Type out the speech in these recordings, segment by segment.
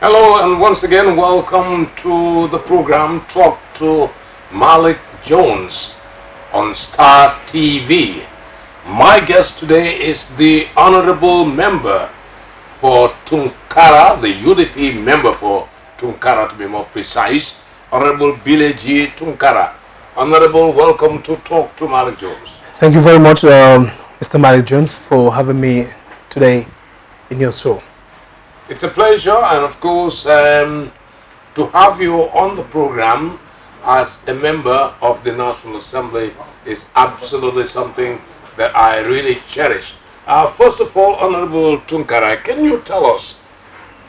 Hello, and once again, welcome to the program Talk to Malik Jones on Star TV. My guest today is the Honorable Member for Tunkara, the UDP member for Tunkara to be more precise, Honorable Billeh Tunkara. Honorable, welcome to Talk to Malik Jones. Thank you very much, Mr. Malik Jones, for having me today in your show. It's a pleasure, and of course, to have you on the program as a member of the National Assembly is absolutely something that I really cherish. First of all, Honorable Tunkara, can you tell us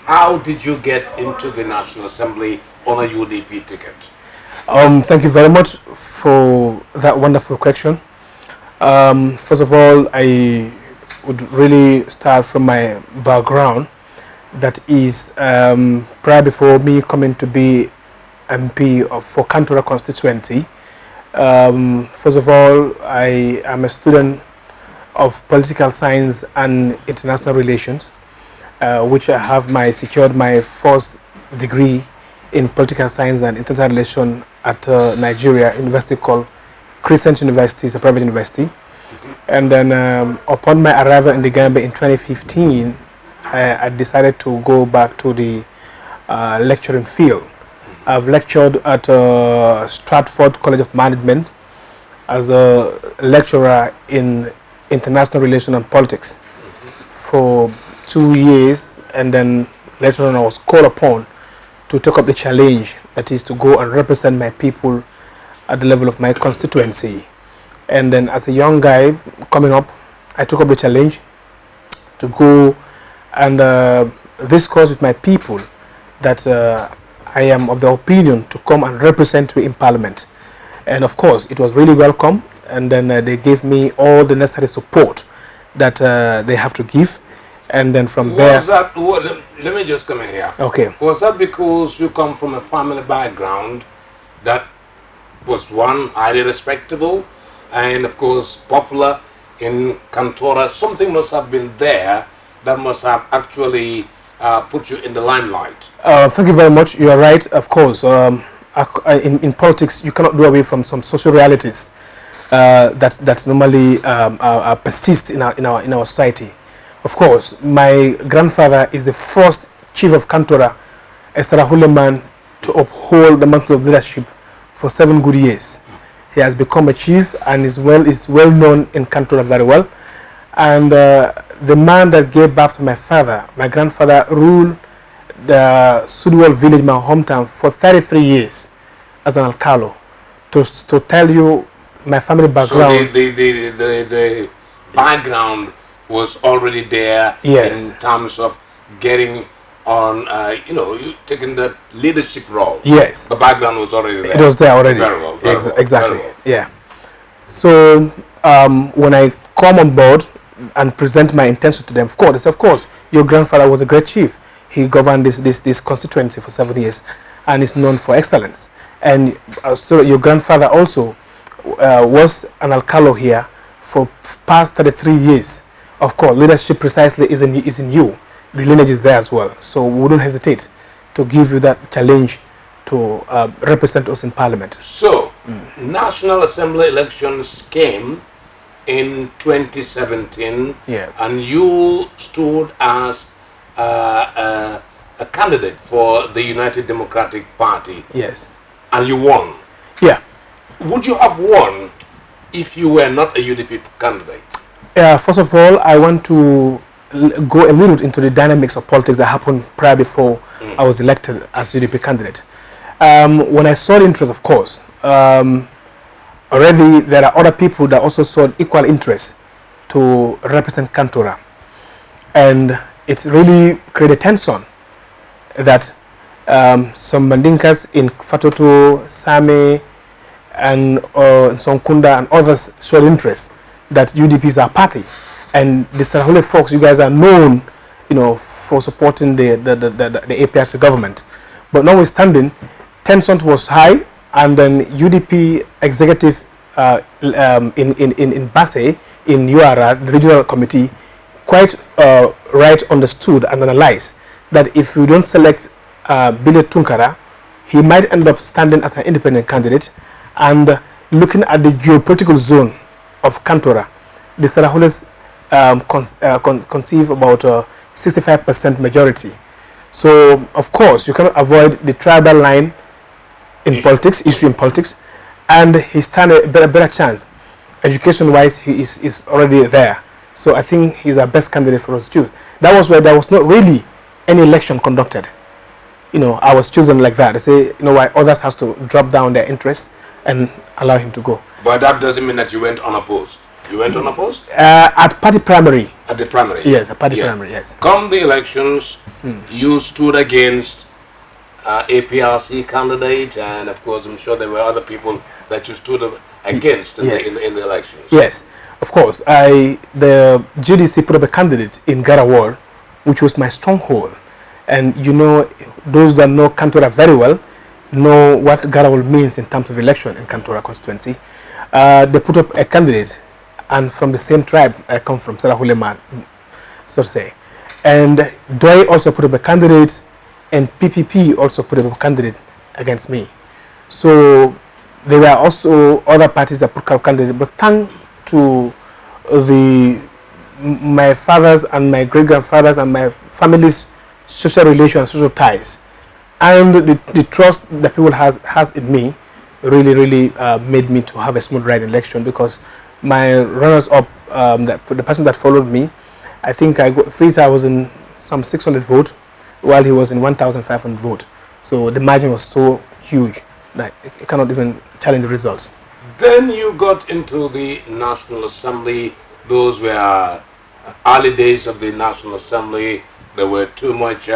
how did you get into the National Assembly on a UDP ticket? Thank you very much for that wonderful question. First of all, I would really start from my background. That is, prior before me coming to be MP for Kantora constituency. First of all, I am a student of political science and international relations, which I have secured my first degree in political science and international relations at Nigeria university called Crescent University. It's a private university. And then upon my arrival in the Gambia in 2015, I decided to go back to the lecturing field. I've lectured at Stratford College of Management as a lecturer in international relations and politics for 2 years, and then later on I was called upon to take up the challenge, that is to go and represent my people at the level of my constituency. And then as a young guy coming up, I took up the challenge to go and discuss with my people that I am of the opinion to come and represent you in Parliament. And of course, it was really welcome, and then they gave me all the necessary support that they have to give. And then from there... Let me just come in here. Okay. Was that because you come from a family background that was, one, highly respectable, and of course popular in Kantora? Something must have been there that must have actually put you in the limelight. Thank you very much. You are right, of course. In politics, you cannot do away from some social realities that normally persist in our society. Of course, my grandfather is the first chief of Kantora, Estarahuleman, to uphold the mantle of leadership for 7 good years. He has become a chief and is well known in Kantora very well. And the man that gave birth to my father, my grandfather, ruled the Sudwell village, my hometown, for 33 years as an alcalo. To tell you my family background. So the background was already there, yes, in terms of getting on, you taking the leadership role. Yes. The background was already there. It was there already. Very well. Exactly. Very well. Yeah. So when I come on board and present my intention to them, of course, your grandfather was a great chief. He governed this constituency for 7 years and is known for excellence. And so your grandfather also was an alcalo here for past 33 years. Of course, leadership precisely is in you. The lineage is there as well. So we wouldn't hesitate to give you that challenge to represent us in Parliament. So, National Assembly elections came in 2017, yeah, and you stood as a candidate for the United Democratic Party. Yes. And you won. Yeah. Would you have won if you were not a UDP candidate? First of all, I want to go a little into the dynamics of politics that happened prior before I was elected as UDP candidate. When I saw the interest, of course, already there are other people that also showed equal interest to represent Kantora. And it's really created tension that some Mandinkas in Fatoto, Same, and Sonkunda and others showed interest that UDP is our party. And the Sarahule folks, you guys are known, for supporting the APRC government. But notwithstanding, tension was high, and then UDP executive in Basse, in URA, the regional committee, quite right understood and analyzed that if we don't select Billeh Tunkara, he might end up standing as an independent candidate. And looking at the geopolitical zone of Kantora, the Sarahules conceive about a 65% majority. So, of course, you cannot avoid the tribal line in politics, issue in politics, and he stands a better chance. Education-wise, he is already there. So I think he's our best candidate for us to choose. That was why there was not really any election conducted. I was chosen like that. They say, why others has to drop down their interests and allow him to go. But that doesn't mean that you went unopposed. You went unopposed? At party primary. At the primary? Yes, at party primary, yes. Come the elections, you stood against APRC candidate, and of course I'm sure there were other people that you stood against in the elections. Yes, of course. The GDC put up a candidate in Garawal, which was my stronghold. And those that know Kantora very well know what Garawal means in terms of election in Kantora constituency. They put up a candidate, and from the same tribe I come from, Sarahulema, so to say. And Doi also put up a candidate, and PPP also put up a candidate against me. So there were also other parties that put up candidates, but thanks to my father's and my great-grandfathers and my family's social relations, social ties, and the trust that people has in me really made me to have a smooth ride in election, because my runners-up, the person that followed me, I think I got 3,600 votes, while he was in 1,500 votes. So the margin was so huge that I cannot even challenge the results. Then you got into the National Assembly. Those were early days of the National Assembly. There were too much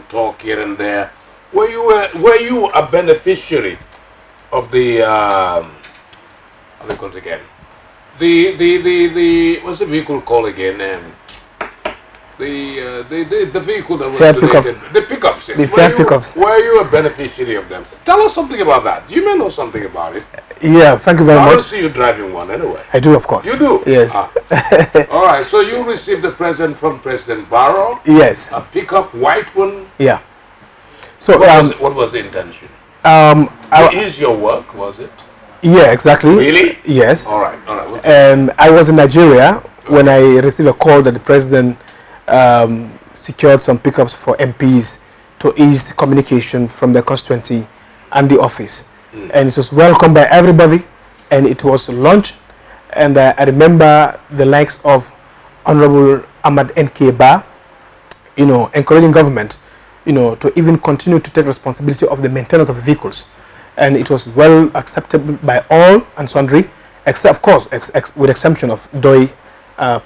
talk here and there. Were you a beneficiary of the how do they call it again? The what's the vehicle called again? The vehicle that was donated. The pickups. Yes. The Fiat pickups. Were you a beneficiary of them? Tell us something about that. You may know something about it. Yeah, thank you very much. I don't see you driving one anyway. I do, of course. You do? Yes. All right, so you received a present from President Barrow. Yes. A pickup, white one. Yeah. So what was the intention? Is your work, was it? Yeah, exactly. Really? Yes. All right. I was in Nigeria when I received a call that the president secured some pickups for MPs to ease communication from the constituency and the office. And it was welcomed by everybody, and it was launched. And I remember the likes of Honorable Ahmad N.K. Ba, encouraging government, to even continue to take responsibility of the maintenance of the vehicles. And it was well accepted by all and sundry, except, of course, with exception of Doi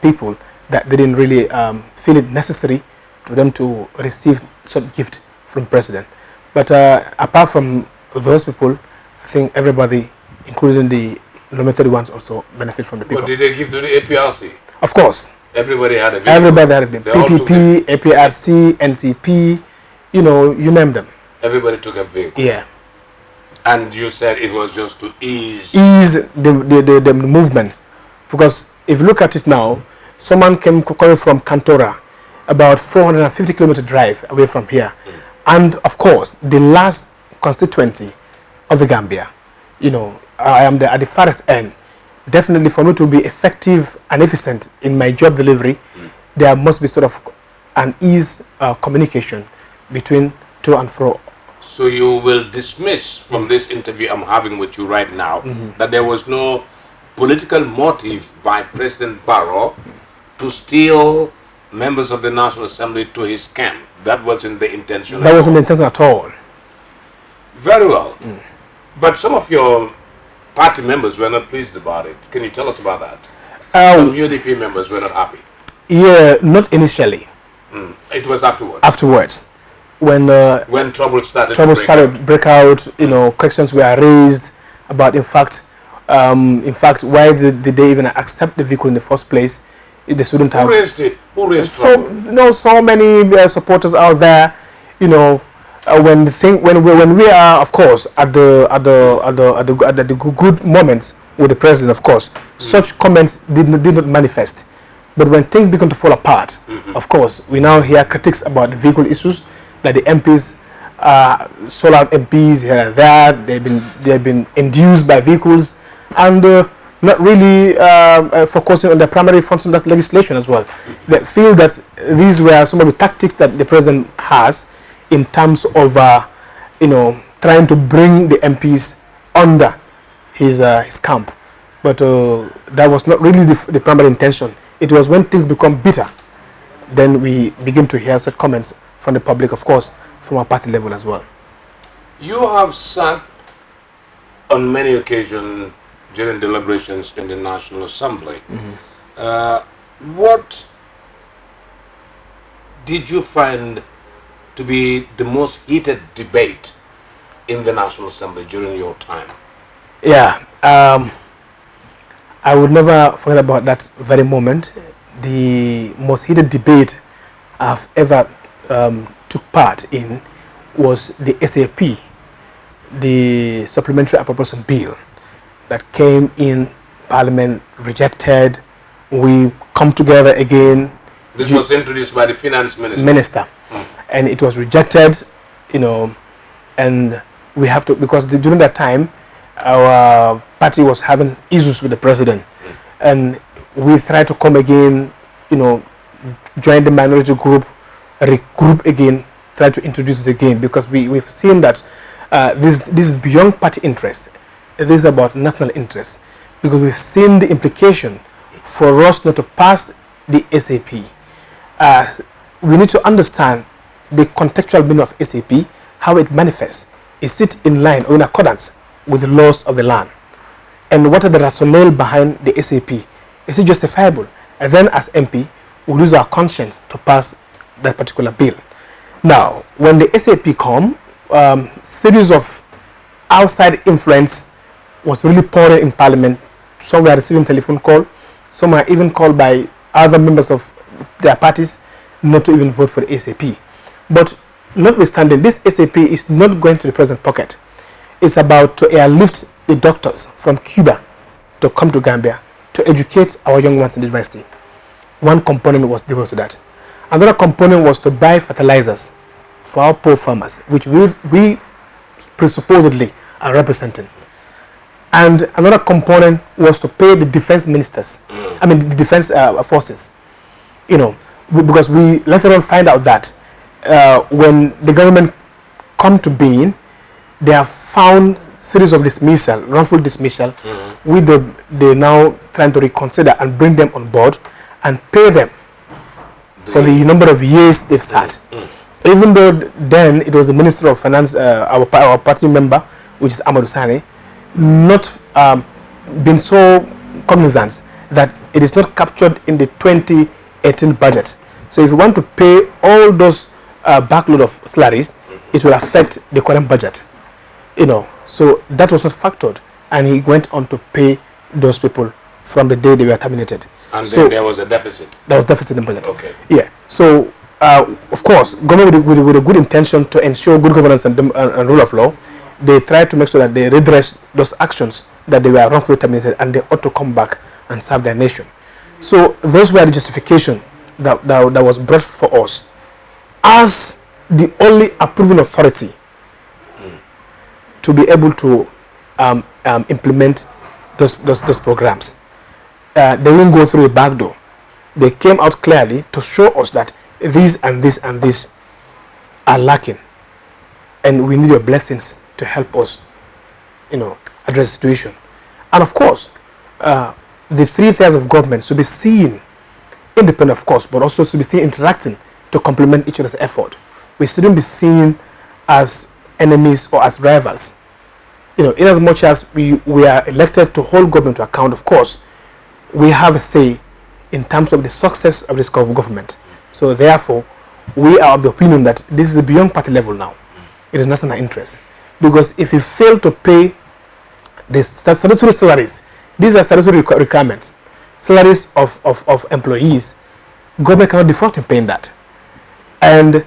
people that didn't really feel it necessary for them to receive such gift from president. But apart from those people, I think everybody, including the nominated ones, also benefit from the pickups. What did they give to the APRC? Of course. Everybody had a vehicle. Everybody had a vehicle. PPP, APRC, NCP, you name them. Everybody took a vehicle. Yeah. And you said it was just to ease the movement. Because if you look at it now, someone coming from Kantora, about 450 kilometer drive away from here. And of course, the last constituency of the Gambia, I am at the farthest end. Definitely for me to be effective and efficient in my job delivery, there must be sort of an ease communication between to and fro. So you will dismiss from this interview I'm having with you right now that there was no political motive by President Barrow to steal members of the National Assembly to his camp. That wasn't the intention. That wasn't the intention at all. Very well. But some of your party members were not pleased about it. Can you tell us about that? Some UDP members were not happy. Yeah, not initially. It was afterwards. Afterwards, when trouble started to break out, questions were raised about, in fact, why did they even accept the vehicle in the first place? They shouldn't have. Who raised it? Who raised trouble? So many supporters out there, when we are, of course, at the good moments with the president, of course, such comments did not manifest. But when things begin to fall apart, of course, we now hear critics about the vehicle issues, that the MPs solar MPs here and there. They've been induced by vehicles, and not really focusing on the primary function, that's legislation as well. They feel that these were some of the tactics that the president has in terms of trying to bring the MPs under his camp. But that was not really the primary intention. It was when things become bitter, then we begin to hear such comments from the public, of course, from our party level as well. You have sat on many occasions during deliberations in the National Assembly. What did you find to be the most heated debate in the National Assembly during your time? Yeah, I would never forget about that very moment. The most heated debate I've ever took part in was the SAP, the Supplementary Appropriation Bill that came in Parliament, rejected. We come together again. This was introduced by the Finance Minister. And it was rejected, and we have to, because during that time, our party was having issues with the president, and we tried to come again, join the minority group, regroup again, try to introduce it again, because we've seen that this is beyond party interest. It is about national interest, because we've seen the implication for us not to pass the SAP. We need to understand the contextual meaning of SAP, how it manifests. Is it in line or in accordance with the laws of the land? And what are the rationale behind the SAP? Is it justifiable? And then as MP, we lose our conscience to pass that particular bill. Now, when the SAP come, series of outside influence was really pouring in Parliament. Some were receiving telephone call. Some were even called by other members of their parties not to even vote for the SAP. But notwithstanding, this SAP is not going to the president's pocket. It's about to airlift the doctors from Cuba to come to Gambia to educate our young ones in the university. One component was devoted to that. Another component was to buy fertilizers for our poor farmers, which we presupposedly are representing. And another component was to pay the defense ministers, the defense forces, because we later on find out that when the government come to being, they have found series of dismissal, wrongful dismissal, with they now trying to reconsider and bring them on board and pay them for the number of years they've sat. Even though then it was the Minister of Finance, our party member, which is Amadou Sane, not been so cognizant that it is not captured in the 2018 budget. So if you want to pay all those backload of salaries, it will affect the current budget. So that was not factored, and he went on to pay those people from the day they were terminated. And so then there was a deficit. There was deficit in budget. Okay. Yeah. So of course, government with a good intention to ensure good governance and rule of law, they tried to make sure that they redress those actions that they were wrongfully terminated, and they ought to come back and serve their nation. So those were the justification that was brought for us as the only approving authority to be able to implement those programs. They didn't go through a back door. They came out clearly to show us that these and this and this are lacking, and we need your blessings to help us, address the situation. And of course, the three tiers of government should be seen independent, of course, but also should be seen interacting to complement each other's effort. We shouldn't be seen as enemies or as rivals. In as much as we are elected to hold government to account, of course, we have a say in terms of the success of this government. So therefore, we are of the opinion that this is beyond party level now. It is national interest. Because if you fail to pay the statutory salaries, these are statutory requirements, salaries of employees, government cannot default in paying that. And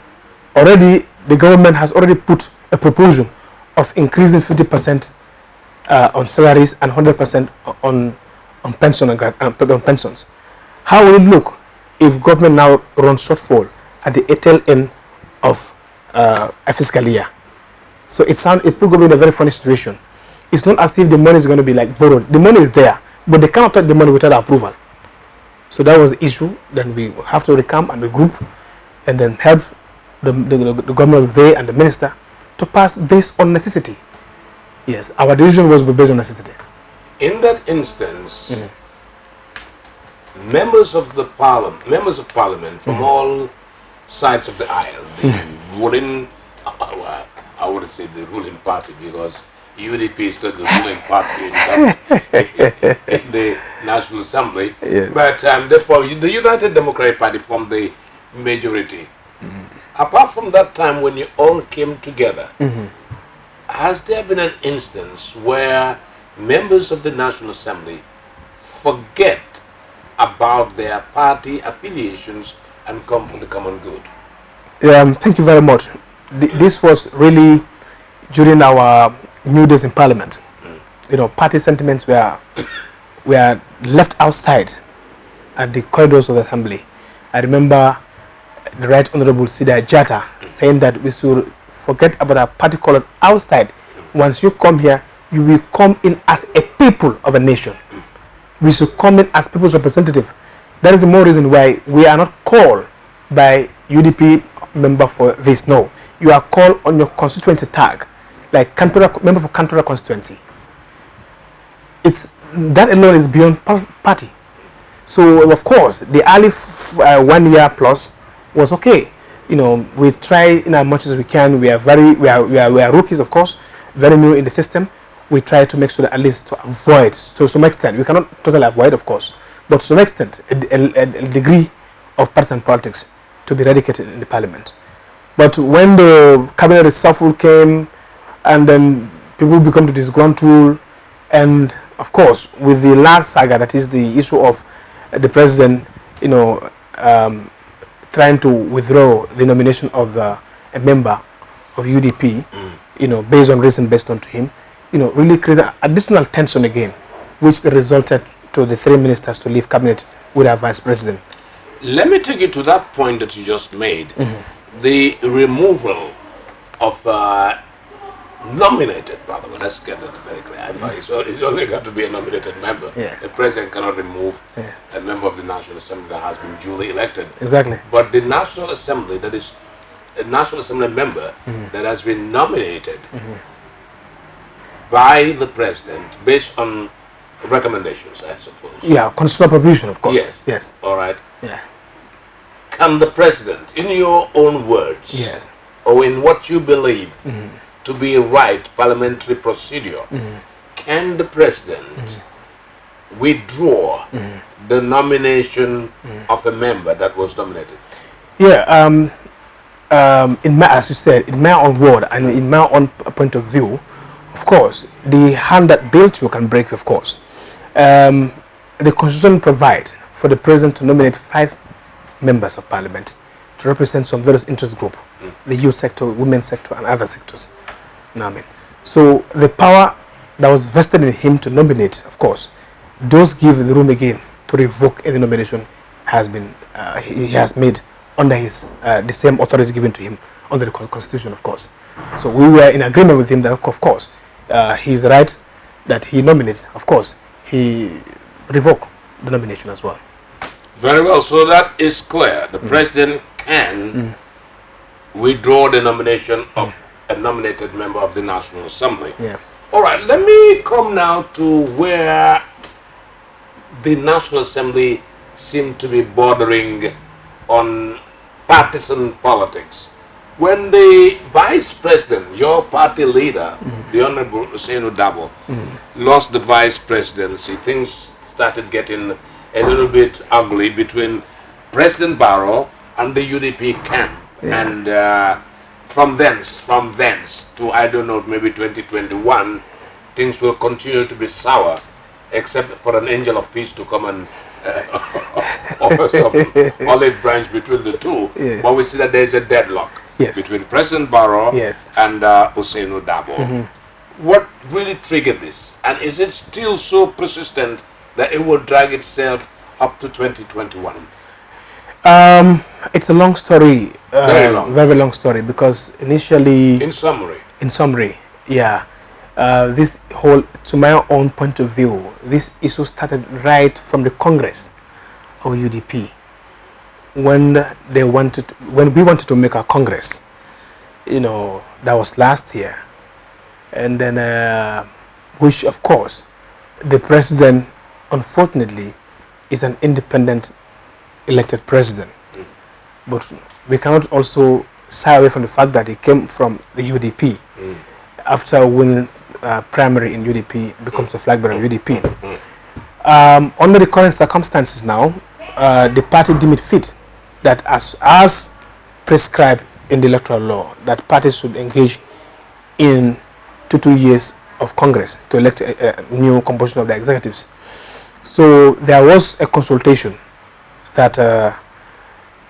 already the government has already put a proposal of increasing 50% on salaries and 100% on pensions. How will it look if government now runs shortfall at the tail end of a fiscal year? So it put government in a very funny situation. It's not as if the money is going to be like borrowed. The money is there, but they cannot touch the money without approval. So that was the issue. Then we have to recount and regroup, and then help the government there and the minister to pass based on necessity. Yes, our decision was based on necessity. In that instance, members of parliament from all sides of the aisle, the ruling, I wouldn't say the ruling party, because UDP is not the ruling party in the National Assembly, yes. But therefore the United Democratic Party formed the majority. Apart from that time when you all came together, has there been an instance where members of the National Assembly forget about their party affiliations and come for the common good? Thank you very much. This was really during our new days in Parliament. You know, party sentiments were left outside at the corridors of the Assembly. I remember the Right Honorable Sida Jata saying that we should forget about our party colors outside. Once you come here, you will come in as a people of a nation. We should come in as people's representative. That is the more reason why we are not called by UDP member for this. No, you are called on your constituency tag, like Kantora, member for Kantora constituency. It's that alone is beyond party. So of course the early 1 year plus was okay. You know, we try in as much as we can. We are rookies, of course, very new in the system. We try to make sure that at least to avoid, to some extent, we cannot totally avoid, of course, but to some extent, a degree of partisan politics to be eradicated in the parliament. But when the cabinet reshuffle came, and then people become to disgruntled, and of course, with the last saga, that is the issue of the president, you know, trying to withdraw the nomination of a member of UDP, you know, based on reason based on to him, you know, really created additional tension again, which resulted to the 3 ministers to leave cabinet with our vice president. Let me take you to that point that you just made. The removal of nominated, by the way, let's get that very clear. It's only got to be a nominated member. Yes. The president cannot remove Yes. a member of the National Assembly that has been duly elected. Exactly. But the National Assembly, that is a National Assembly member that has been nominated by the president based on recommendations, I suppose. Yeah, constitutional provision, of course. Yes. Yes. All right. Yeah. Can the president, in your own words, Yes. or in what you believe to be a right parliamentary procedure, can the president withdraw the nomination of a member that was nominated? Yeah. In my, as you said, in my own word and in my own point of view, of course, the hand that built you can break, of course. The Constitution provides for the president to nominate 5 members of parliament to represent some various interest group, the youth sector, women's sector, and other sectors. You know what I mean? So the power that was vested in him to nominate, of course, does give the room again to revoke any nomination has been he has made under his the same authority given to him under the Constitution, of course. So we were in agreement with him that, of course, he's right that he nominates. Of course, he revoke the nomination as well. Very well. So that is clear. The president can withdraw the nomination of a nominated member of the National Assembly. Yeah. All right. Let me come now to where the National Assembly seemed to be bordering on partisan politics. When the vice president, your party leader, the Honorable Usainu Dabo, lost the vice presidency, things started getting a little bit ugly between President Barrow and the UDP camp. Yeah. And from thence to, I don't know, maybe 2021, things will continue to be sour, except for an angel of peace to come and offer some olive branch between the two. Yes. But we see that there is a deadlock between President Barrow and Usainu Dabo. What really triggered this? And is it still so persistent that it will drag itself up to 2021? It's a long story. Very long. Very long story, because initially... In summary. In summary, yeah. This whole, to my own point of view, this issue started right from the Congress of UDP. When we wanted to make our Congress, that was last year. And then, which of course, the president, unfortunately, is an independent elected president. But we cannot also shy away from the fact that he came from the UDP. After winning primary in UDP, becomes a flag bearer in UDP. Under the current circumstances now, the party deemed it fit that as prescribed in the electoral law, that parties should engage in 2 years of Congress to elect a new composition of the executives. So there was a consultation that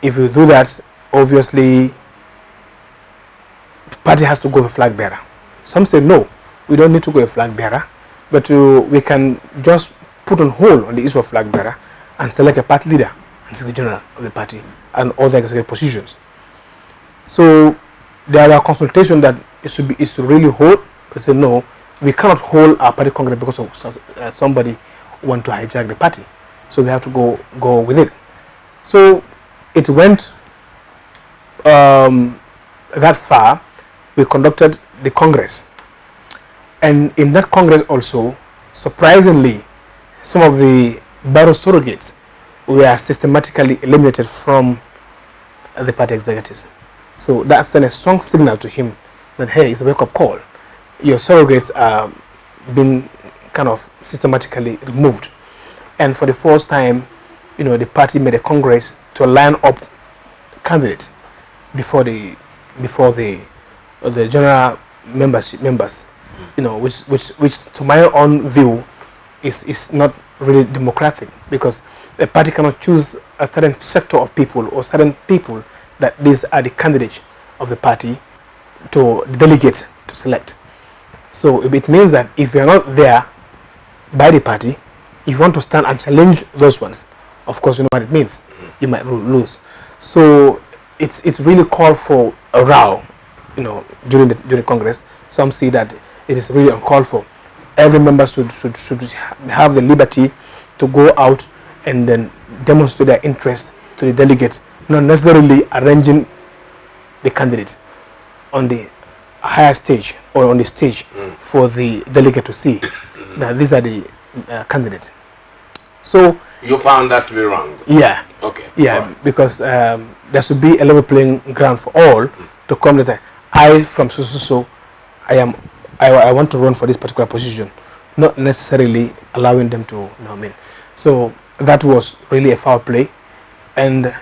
if you do that, obviously the party has to go with a flag bearer. Some say no, we don't need to go with a flag bearer, but we can just put on hold on the issue of flag bearer and select a party leader and secretary general of the party and other executive positions. So there were consultation that it should really hold. We said no, we cannot hold our party congress because of somebody want to hijack the party. So we have to go with it. So it went that far. We conducted the Congress, and in that Congress also, surprisingly, some of the Barrow surrogates were systematically eliminated from the party executives. So that sent a strong signal to him that, hey, it's a wake-up call. Your surrogates are being kind of systematically removed. And for the first time, the party made a Congress to line up candidates before the general members, which to my own view is not really democratic, because a party cannot choose a certain sector of people or certain people that these are the candidates of the party to delegate to select. So it means that if you are not there by the party, if you want to stand and challenge those ones, of course you know what it means. You might lose. So it's really called for a row, during the Congress. Some see that it is really uncalled for. Every member should have the liberty to go out and then demonstrate their interest to the delegates, not necessarily arranging the candidates on the higher stage or on the stage for the delegate to see that these are the candidates. So you found that to be wrong? Yeah. Okay. Yeah, because there should be a level playing ground for all to come that I from so I want to run for this particular position, not necessarily allowing them to, So that was really a foul play, and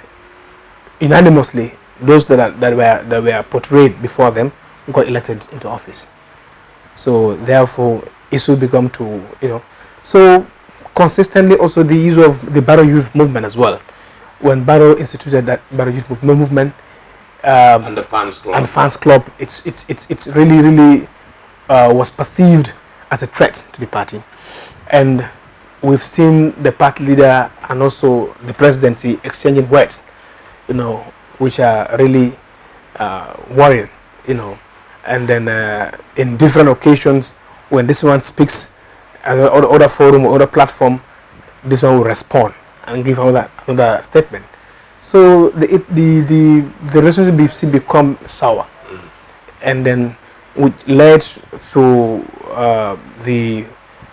unanimously those that were portrayed before them got elected into office. So therefore it should become to so consistently also the issue of the Barrow Youth Movement as well. When Barrow instituted that Barrow Youth Movement and the fans club, it's really was perceived as a threat to the party, and we've seen the party leader and also the presidency exchanging words, which are really worrying, and then in different occasions when this one speaks at other forum or other platform, this one will respond and give another statement. So the relationship become sour, and then which led to the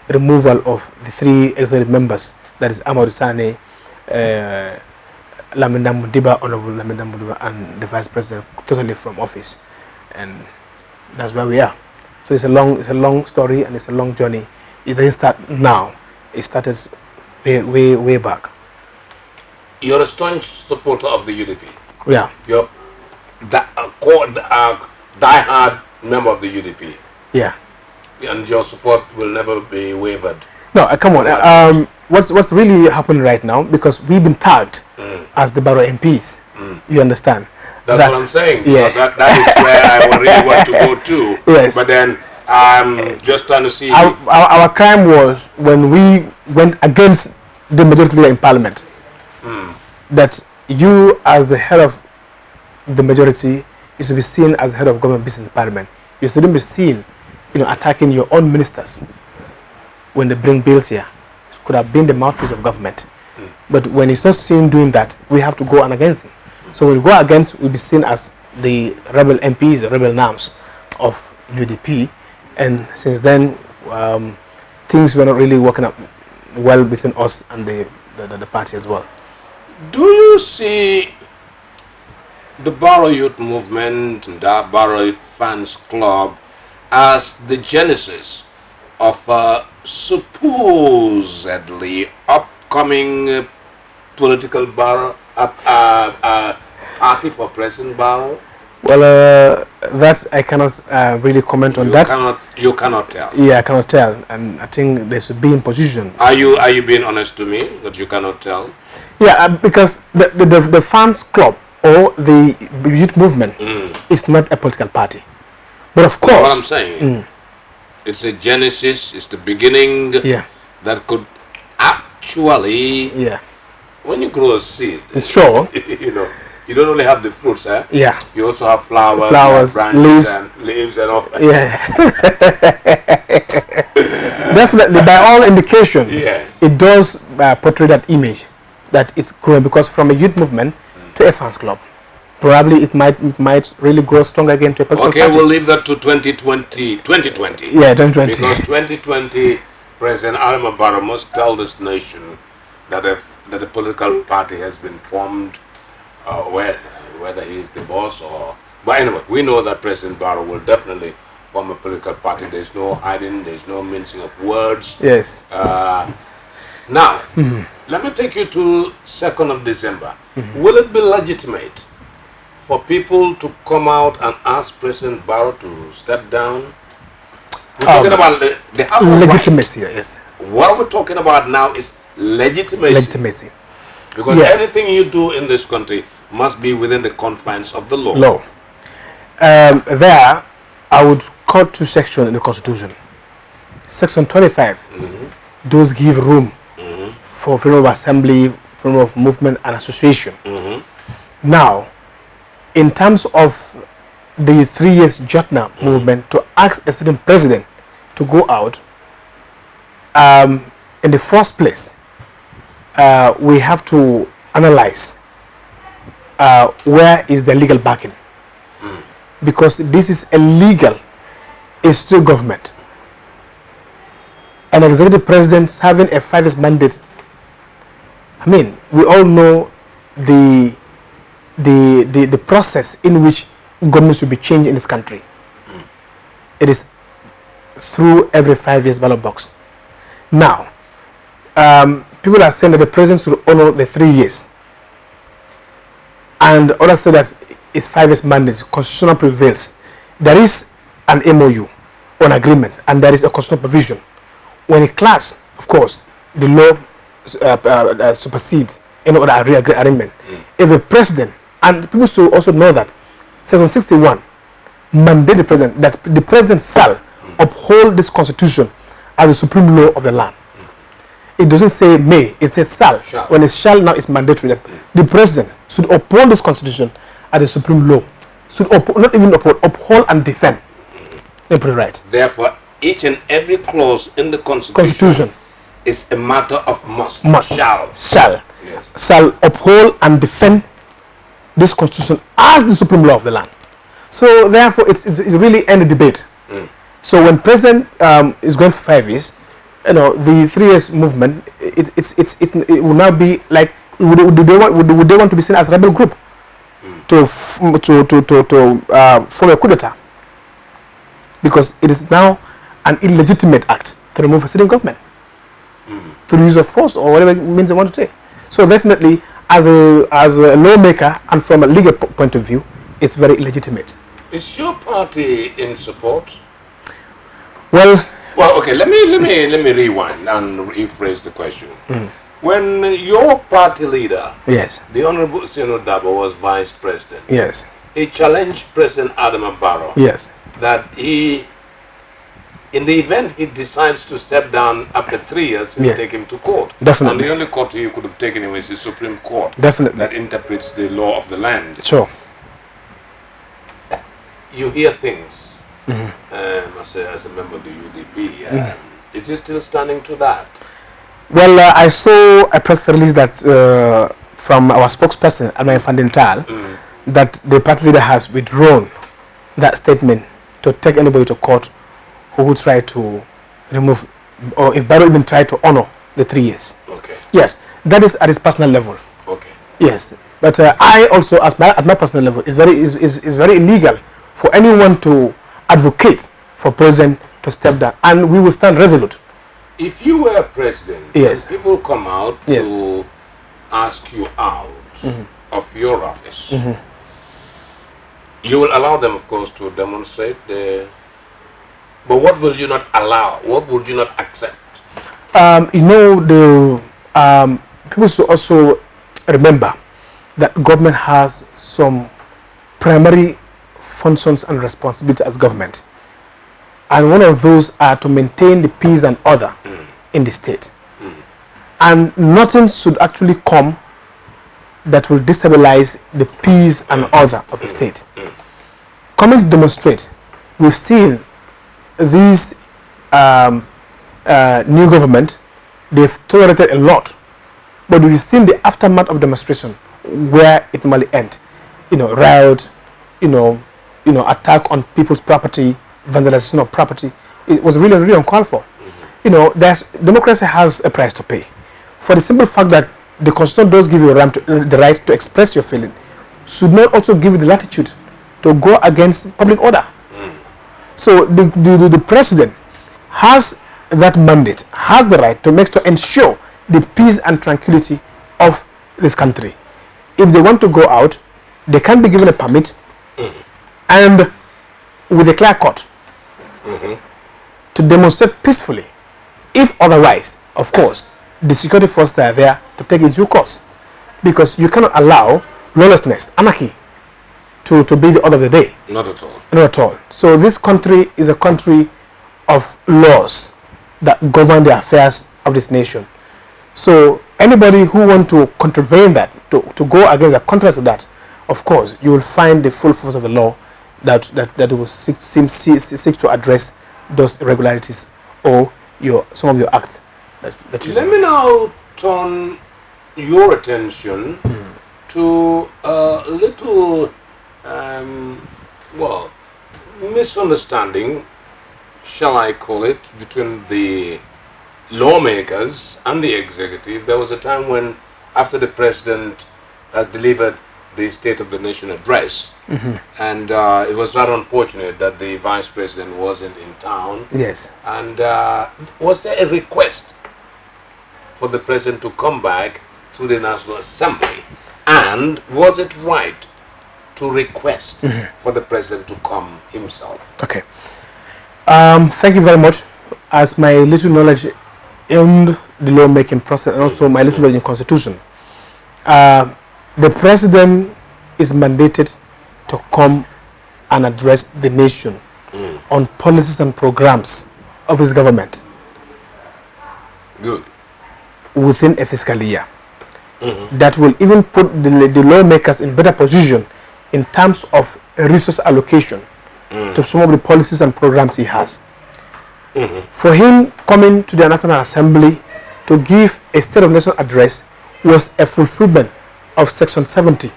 removal of the 3 executive members, that is Amadou Sane, Lamine Mudiba, Honorable Lamine Mudiba, and the Vice President totally from office, and that's where we are. So it's a long story and it's a long journey. It doesn't start now. It started way back. You're a staunch supporter of the UDP. Yeah. You're die-hard member of the UDP. Yeah. And your support will never be wavered. No, come on. What's really happening right now, because we've been tagged as the Barrow MPs. You understand? That's what I'm saying. Yeah. That is where I really want to go to. Yes. But then I'm just trying to see. Our crime was when we went against the majority leader in Parliament. That you as the head of the majority, you should be seen as the head of government business department. You shouldn't be seen, attacking your own ministers when they bring bills here. It could have been the mouthpiece of government. But when it's not seen doing that, we have to go on against him. So when we go against, we'll be seen as the rebel MPs, the rebel NAMs of UDP. And since then, things were not really working out well between us and the party as well. Do you see the Barrow Youth Movement and the Barrow Fans Club as the genesis of a supposedly upcoming political Barrow, party for President Barrow? Well, that I cannot really comment on that. You cannot tell. Yeah, I cannot tell, and I think they should be in position. Are you being honest to me that you cannot tell? Yeah, because the fans club or the youth movement is not a political party, but of course, what I'm saying, it's a genesis, it's the beginning. Yeah, that could actually. Yeah. When you grow a seed, it's sure. You don't only have the fruits, eh? Yeah. You also have flowers, branches, leaves and all. Yeah. Definitely, by all indication, yes, it does portray that image that it's growing, because from a youth movement to a fans club, probably it might really grow stronger again to a political party. We'll leave that to 2020. 2020. Yeah, 2020. Because 2020, President Adama Barrow must tell this nation that a political party has been formed. Whether he is the boss or... But anyway, we know that President Barrow will definitely form a political party. There's no hiding, there's no mincing of words. Yes. Now, let me take you to 2nd of December. Will it be legitimate for people to come out and ask President Barrow to step down? We're talking about the legitimacy, yes. What we're talking about now is legitimacy. Legitimacy. Because anything you do in this country must be within the confines of the law. There, I would quote 2 sections in the Constitution. Section 25 does give room for freedom of assembly, freedom of movement and association. Now, in terms of the 3 years Jotna movement, to ask a certain president to go out, in the first place, we have to analyze where is the legal backing, because this is a legal institute government. An executive president having a 5-year mandate. I mean, we all know the process in which governments will be changed in this country. It is through every 5 years ballot box. Now, people are saying that the president should honor the 3 years, and others say that it's 5 years mandate. Constitutional prevails. There is an MOU, an agreement, and there is a constitutional provision. When it clashes, of course, the law supersedes any other agreement. If the president, and people should also know that Section 61 mandates the president that the president shall uphold this constitution as the supreme law of the land. It doesn't say may, it says shall. When it's shall, now it's mandatory that the president should uphold this constitution as the supreme law. Should not even uphold and defend. Let me put it right. Therefore, each and every clause in the constitution is a matter of must. Shall. Yes. Shall uphold and defend this constitution as the supreme law of the land. So therefore, it's really end the debate. So when president is going for 5 years, the 3 years movement, it will now be like, would they want to be seen as a rebel group to form a coup d'etat? Because it is now an illegitimate act to remove a sitting government through use of force or whatever means they want to take. So definitely, as a lawmaker and from a legal point of view, it's very illegitimate. Is your party in support? Well, okay. Let me rewind and rephrase the question. When your party leader, yes, the Honorable Sino Dabo, was vice president, yes, he challenged President Adama Barrow, yes, that he in the event he decides to step down after 3 years, he'll take him to court. Definitely. And the only court he could have taken him is the Supreme Court. Definitely. That interprets the law of the land. Sure. You hear things as a member of the UDP. Is he still standing to that? Well, I saw a press release that from our spokesperson, Almay Fandental, that the party leader has withdrawn that statement to take anybody to court who would try to remove, or if Barrow even try to honor the 3 years. Okay. Yes, that is at his personal level. Okay. Yes, but I also, at my personal level, it's very illegal for anyone to advocate for president to step down, and we will stand resolute. If you were president, yes, and people come out to ask you out of your office, you will allow them, of course, to demonstrate but what will you not allow? What would you not accept? You know, the people should also remember that government has some primary functions and responsibilities as government, and one of those are to maintain the peace and order in the state, and nothing should actually come that will destabilize the peace and order of the state. Coming to demonstrate, we've seen these new government, they've tolerated a lot, but we've seen the aftermath of demonstration where it might end. You know, riot, you know, attack on people's property, vandalization of property. It was really, really uncalled for. You know, democracy has a price to pay. For the simple fact that the Constitution does give you the right to express your feeling, should not also give you the latitude to go against public order. So the president has that mandate, has the right to ensure the peace and tranquility of this country. If they want to go out, they can be given a permit and with a clear cut to demonstrate peacefully. If otherwise, of course, the security forces are there to take its due course, because you cannot allow lawlessness, anarchy, to be the order of the day. Not at all. Not at all. So this country is a country of laws that govern the affairs of this nation. So anybody who wants to contravene that, to go against a contrary to that, of course, you will find the full force of the law that will seek to address those irregularities or some of your acts. Let me now turn your attention to a little, misunderstanding, shall I call it, between the lawmakers and the executive. There was a time when, after the president has delivered the State of the Nation address, and it was rather unfortunate that the vice president wasn't in town. Yes. And was there a request for the president to come back to the National Assembly? And was it right to request for the president to come himself? Okay. Thank you very much. As my little knowledge in the lawmaking process and also my little knowledge in Constitution, the president is mandated to come and address the nation on policies and programs of his government. Good. Within a fiscal year. That will even put the lawmakers in better position in terms of resource allocation to some of the policies and programs he has. For him coming to the National Assembly to give a State of Nation address was a fulfillment of Section 70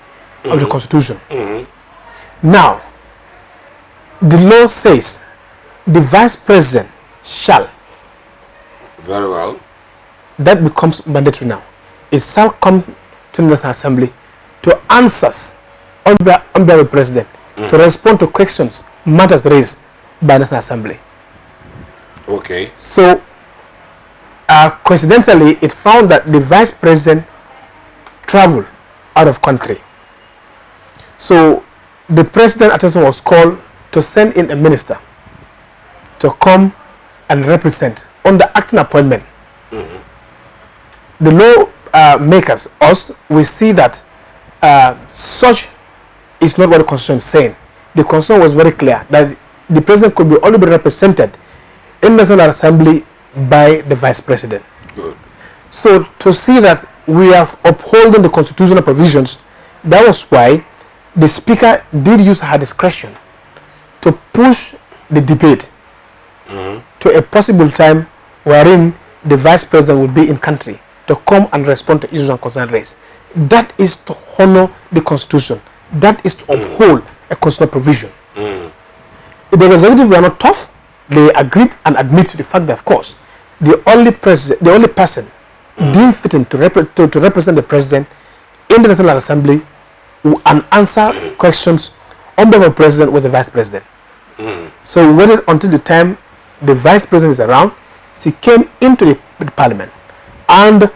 of the Constitution. Now, the law says the Vice President shall. Very well. That becomes mandatory now. It shall come to the National Assembly to answers on the President, to respond to questions, matters raised by the National Assembly. Okay. So, coincidentally, it found that the Vice President traveled out of country. So, the President attention was called to send in a minister to come and represent on the acting appointment. The law makers, us, we see that such is not what the Constitution is saying. The Constitution was very clear that the President could only be represented in the National Assembly by the Vice President. Good. So to see that we have upholding the constitutional provisions, that was why the Speaker did use her discretion to push the debate to a possible time wherein the Vice President would be in country to come and respond to issues and concerns raised. That is to honor the Constitution. That is to uphold a constitutional provision. The executive were not tough. They agreed and admit to the fact that, of course, the only person deemed fitting to represent the president in the National Assembly and answer questions on behalf of the president was the Vice President. So we waited until the time the Vice President is around. She came into the Parliament and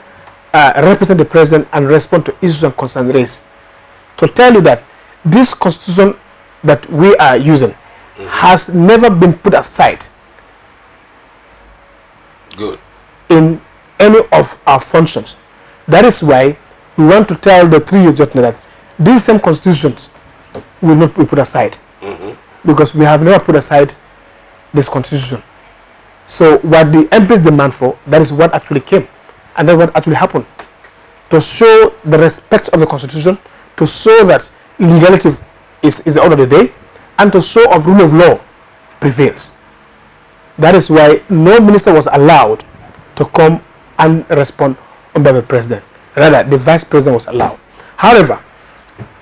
represent the president and respond to issues and concerns raised. To tell you that this constitution that we are using has never been put aside. Good. In any of our functions. That is why we want to tell the 3 years judgment that these same constitutions will not be put aside, because we have never put aside this constitution. So what the MPs demand for, that is what actually came, and that's what actually happened. To show the respect of the constitution, to show that legality is the order of the day, and to show of rule of law prevails. That is why no minister was allowed to come and respond on behalf of the president. Rather, the Vice President was allowed. However,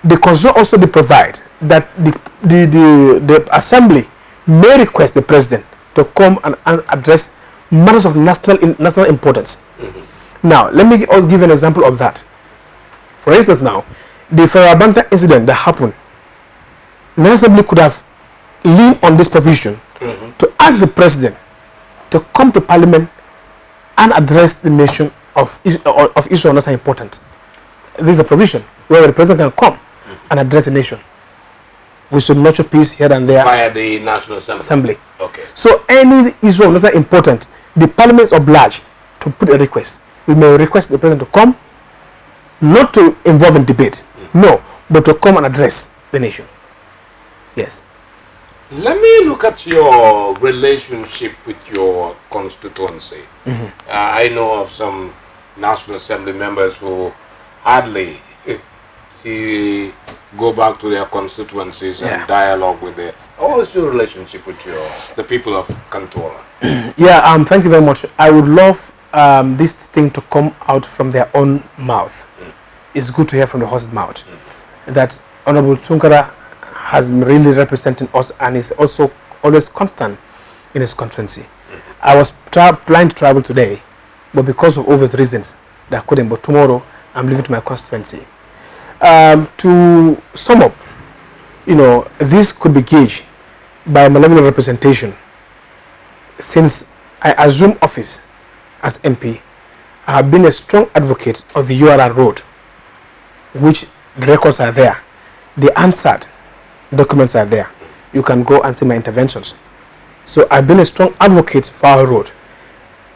the Constitution also did provide that the Assembly may request the President to come and address matters of national importance. Now, let me also give an example of that. For instance, now, the Farabanta incident that happened, the Assembly could have leaned on this provision to ask the President to come to Parliament and address the nation of issues of national importance. This is a provision where the President can come and address the nation. We should nurture peace here and there. Via the National Assembly. Okay. So any issue of national importance, the Parliament is obliged to put a request. We may request the President to come, not to involve in debate, no, but to come and address the nation. Yes. Let me look at your relationship with your constituency. I know of some National Assembly members who hardly go back to their constituencies and dialogue with them. How is your relationship with the people of Kantora? Thank you very much. I would love this thing to come out from their own mouth. It's good to hear from the horse's mouth that Honorable Tunkara has been really representing us and is also always constant in his constituency. I was planning to travel today, but because of obvious reasons that I couldn't. But tomorrow I'm leaving to my constituency. To sum up, this could be gauged by my level of representation. Since I assumed office as MP, I have been a strong advocate of the URR road, which the records are there. The answered documents are there. You can go and see my interventions. So I've been a strong advocate for our road,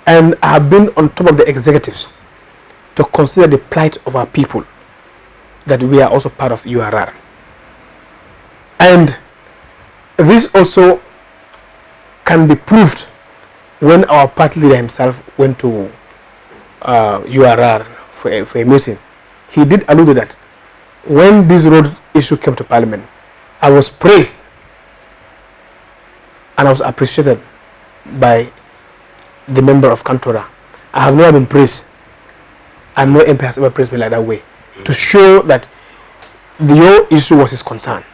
and I have been on top of the executives to consider the plight of our people, that we are also part of URR. And this also can be proved when our party leader himself went to URR for a meeting. He did allude to that when this road issue came to Parliament, I was praised and I was appreciated by the member of Kantora. I have never been praised, and no MP has ever praised me like that way, to show that the whole issue was his concern.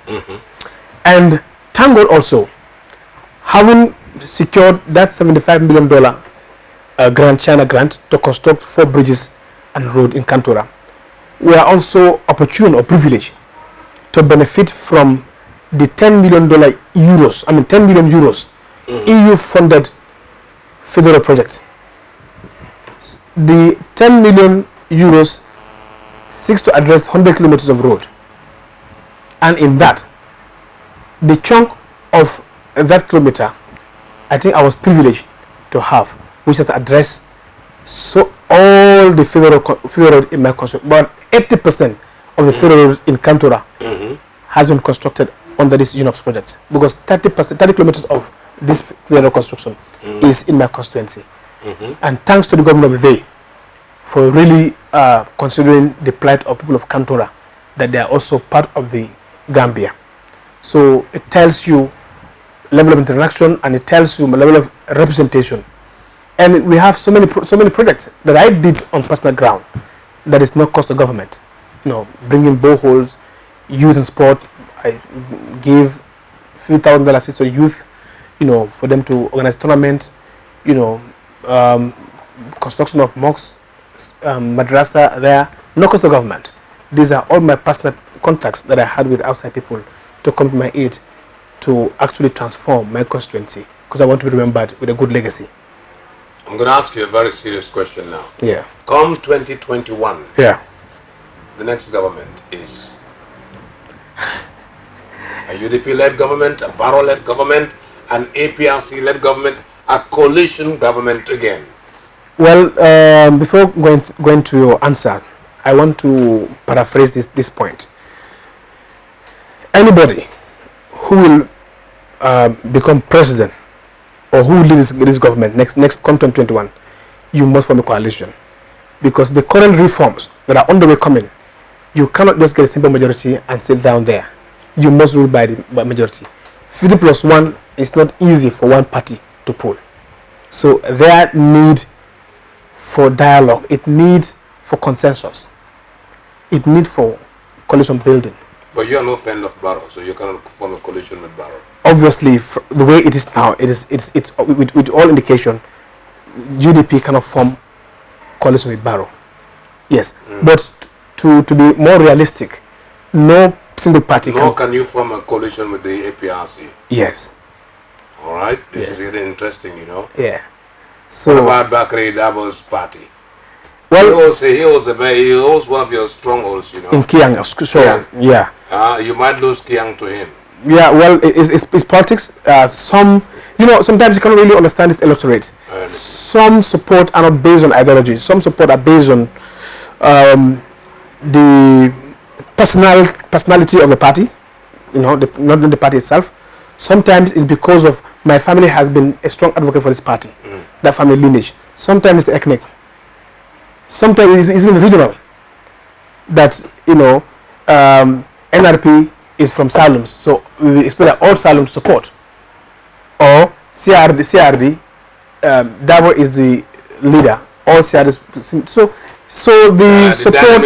And thank God also, having secured that $75 million China grant to construct 4 bridges and road in Kantora, we are also opportune or privileged to benefit from the $10 million EU funded federal project. The 10 million euros seeks to address 100 kilometers of road, and in that, the chunk of that kilometer, I think I was privileged to have, which is to address all the federal road in my constituency. About 80% of the federal road in Kantora has been constructed under this UNOPS project, because 30 kilometers of this railway construction is in my constituency. And thanks to the government of the day for really considering the plight of people of Kantora, that they are also part of the Gambia. So it tells you level of interaction, and it tells you level of representation. And we have so many projects that I did on personal ground that is not cost the government. Bringing boreholes, youth and sport. I gave $50,000 to youth, for them to organize tournament, construction of mosques, madrasa there, no cost to government. These are all my personal contacts that I had with outside people to come to my aid to actually transform my constituency, because I want to be remembered with a good legacy. I'm going to ask you a very serious question now. Yeah. Come 2021. Yeah. The next government is a UDP-led government, a Barrow-led government, an APRC-led government, a coalition government again. Well, before going to your answer, I want to paraphrase this point. Anybody who will become president or who will lead this government next come 2021, you must form a coalition, because the current reforms that are underway coming, you cannot just get a simple majority and sit down there. You must rule by majority. 50+1 is not easy for one party to pull. So there need for dialogue, it needs for consensus, it needs for coalition building. But you are no friend of Barrow, so you cannot form a coalition with Barrow. Obviously, the way it is now, it's with all indication, UDP cannot form coalition with Barrow. Yes, but to be more realistic, no single party can you form a coalition with the APRC? Yes. All right. This is really interesting, Yeah. So what about Bakari Dabo's party? Well, he was one of your strongholds, in Kiang, sure. Yeah. You might lose Kiang to him. Yeah. Well, it's politics. Sometimes you can't really understand this electorate. Some support are not based on ideology. Some support are based on the personality of the party, not the party itself. Sometimes it's because of my family has been a strong advocate for this party, that family lineage. Sometimes it's ethnic. Sometimes it's even regional. That NRP is from Salums, so we expect all Salums support. Or CRD, Dabo is the leader. All CRD. So the support,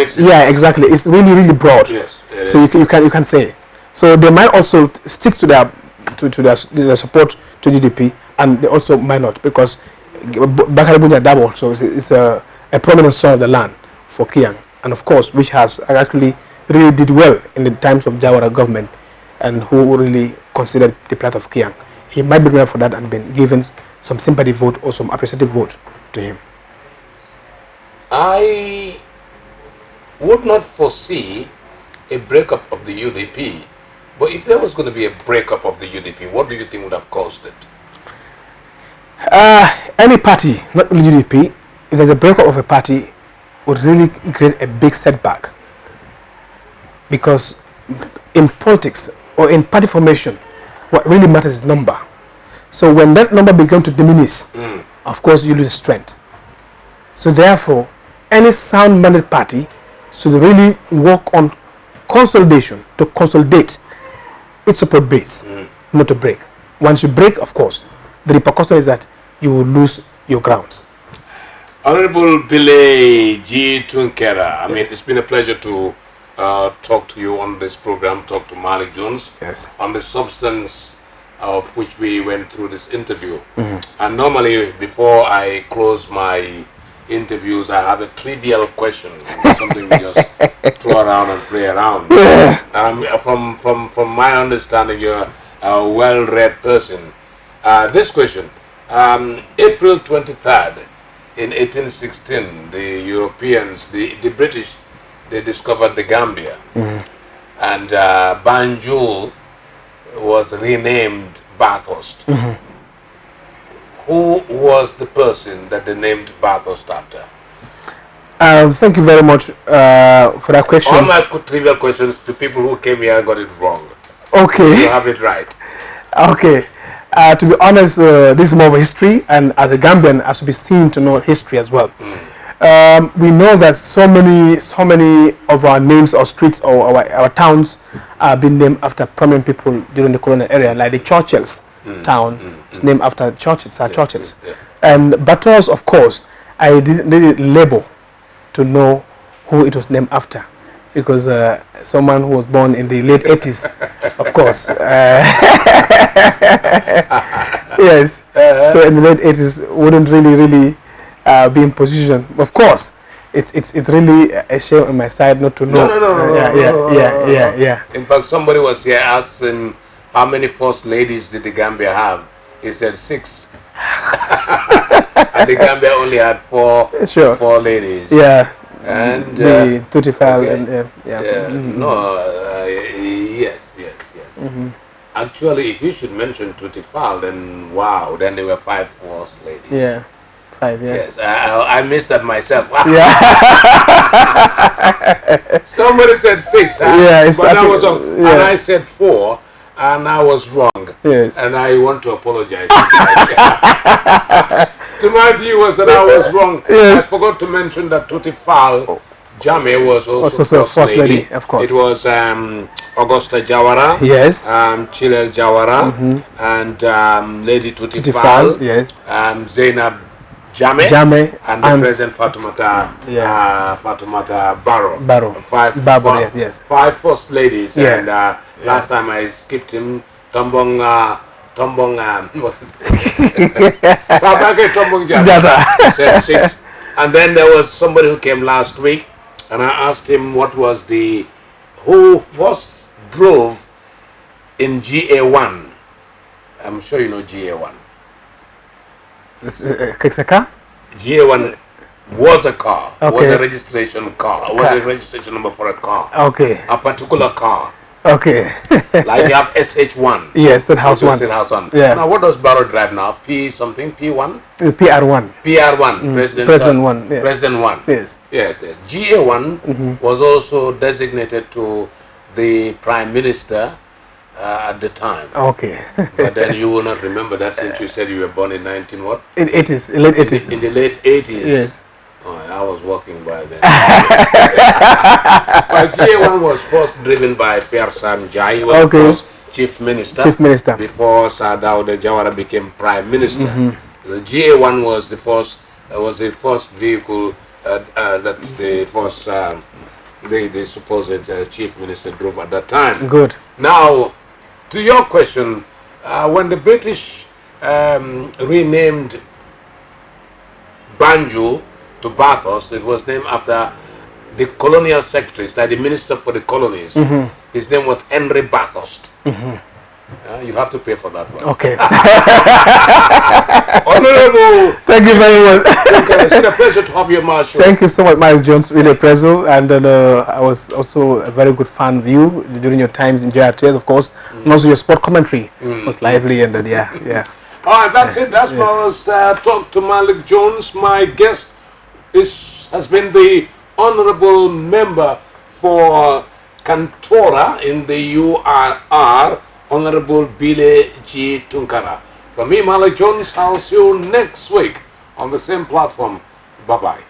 exactly. It's really broad. Yes. So you can say. So they might also stick to their support to GDP, and they also might not, because Bakari Bunya Dabo also is a prominent son of the land for Kiang, and of course, which has actually really did well in the times of Jawara government, and who really considered the plight of Kiang. He might be remembered for that and been given some sympathy vote or some appreciative vote to him. I would not foresee a breakup of the UDP, but if there was going to be a breakup of the UDP, what do you think would have caused it? Any party, not only UDP, if there's a breakup of a party, would really create a big setback. Because in politics or in party formation, what really matters is number. So when that number begins to diminish, of course you lose strength. So therefore, any sound-minded party should really work on consolidation, to consolidate its support base, not to break. Once you break, of course, the repercussion is that you will lose your grounds. Honorable Billeh G. Tunkara, I mean, it's been a pleasure to talk to you on this program, talk to Malik Jones, on the substance of which we went through this interview. And normally, before I close my interviews, I have a trivial question, something we just throw around and play around. From my understanding, you're a well-read person. This question, April 23rd, in 1816, the Europeans, the British, they discovered the Gambia, and Banjul was renamed Bathurst. Who was the person that they named Bathurst after? Thank you very much for that question. All my trivial questions, the people who came here got it wrong. Okay. You have it right. Okay. To be honest, this is more of a history, and as a Gambian, I should be seen to know history as well. We know that so many of our names or streets or our towns are being named after prominent people during the colonial era, like the Churchills town is named after Churchills, Sir Churchills. And Batos, of course, I didn't label to know who it was named after, because someone who was born in the late 80s, of course. Yes. So in the late 80s, wouldn't really be in position. Of course, it's really a shame on my side not to know. Yeah. In fact, somebody was here asking how many first ladies did the Gambia have. He said 6. And the Gambia only had 4 ladies. Yeah. And the Tutifal and yes. Actually, if you should mention Tutifal, then wow, then there were 5 first ladies. Yeah. 5, yeah. Yes, I missed that myself. Yeah. Somebody said 6. Yeah, it's but I was wrong. Yeah. And I said 4, and I was wrong. Yes. And I want to apologize to my viewers that I was wrong. Yes. I forgot to mention that Tutifal Jame was also first lady, of course. It was Augusta Jawara, yes, Chilel Jawara, and Lady Tutifal, yes, Zainab Jame, and the President Fatoumata Barrow. 5 first ladies, and last time I skipped him, Tombong what's it? Tombong Jata said 6, and then there was somebody who came last week, and I asked him what was who first drove in GA1. I'm sure you know GA1. It's a car? GA1 was a car, was a registration car, was a registration number for a car. Okay. A particular car. Okay. Like you have SH1. Yes, that house one. House one. Yeah. Now what does Barrow drive now? P something? P1? PR1. PR1. President 1. Yeah. President 1. Yes. Yes. GA1 was also designated to the Prime Minister at the time. Okay. But then you will not remember that, since you said you were born in 19 what? In 80s, late 80s. In the late 80s. Yes. Oh, I was working by then. But GA1 was first driven by Pierre Sam Jai. He was the first Chief Minister. Before Sir Dawda Jawara became Prime Minister. The GA1 was the first vehicle that the first the supposed Chief Minister drove at that time. Good. Now, to your question, when the British renamed Banjul to Bathurst, it was named after the colonial secretaries, like the minister for the colonies. His name was Henry Bathurst. You'll have to pay for that one. Okay. Honorable. Thank you very much. It's been a pleasure to have you, Marshal. Thank you so much, Malik Jones. Really a pleasure. And I was also a very good fan of you during your times in JRTS, of course. And also your sport commentary was lively. And yeah. All right, that's it. That's Marvel's talk to Malik Jones. My guest has been the honorable member for Kantora in the URR, Honorable Billeh G. Tunkara. For me, Malik Jones, I'll see you next week on the same platform. Bye-bye.